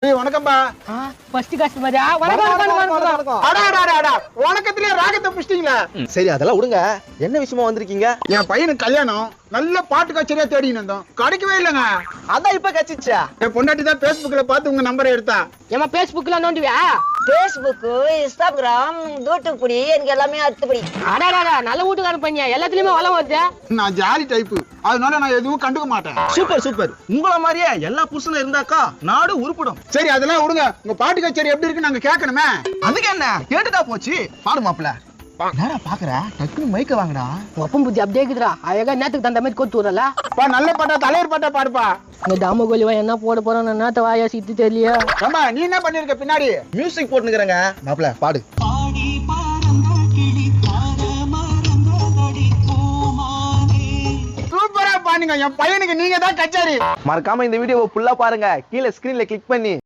வணக்கம்பா. First கஸ்டமரா? வணக்கம். வணக்கத்திலே ராகத்தை புடிச்சிட்டீங்களா? சரி அதெல்லாம் விடுங்க. என்ன விஷயமா வந்திருக்கீங்க? என் பையனுக்கு கல்யாணம். நல்ல பாட்டு கச்சேரியா தேடின்னு இருந்தோம். கிடைக்கவே இல்லைங்க. அதான் இப்ப கச்சிச்சா. என் பொண்டாட்டி தான் Facebookல பார்த்து உங்க நம்பரை எடுத்தா. ஏமா Facebookல நோண்டுவியா? Facebook, Instagram, தூட்டுக்குடி எனக்கு எல்லாமே அத்துப்படி. அடடா நல்ல வீட்டுக்காரன் பையன் எல்லாத்துலயுமே வளம் வருது. நான் ஜாலி டைப்பு. அதனால நான் எதுவும் கண்டுக்க மாட்டேன். Super super. உங்கள மாதிரியே எல்லா புருஷனும் இருந்தாக்கா நாடு உருப்படும். சரி அதெல்லாம் விடுங்க. உங்க பாட்டு கச்சேரி எப்படி இருக்கு நாங்க கேட்கணுமே. அதுக்கு என்ன கேட்டுட்டா போச்சு. பாடு மாப்ள. என்னடா பாக்குற? டக்குனு மைக்க வாங்கடா. ஒப்பம் புத்தி அப்படியே இருக்குதுடா. அழகா நேத்துக்கு தந்த மாதிரி கொத்து வரல. பா நல்ல பாட்டா தலைவர் பாட்டா பாடுப்பா. இந்த தாம கோலிவா என்ன போட போறான் நேத்த வாயா சித்து தெரியலையா? ஆமா நீ என்ன பண்ணிருக்க பின்னாடி? மியூசிக் போட்டுக்கிறேங்க. மாப்ள பாடு. சூப்பரா பாடுங்க. என் பையனுக்கு நீங்க தான் கச்சேரி. மறக்காம இந்த வீடியோவை ஃபுல்லா பாருங்க. கீழே ஸ்கிரீன்ல கிளிக் பண்ணி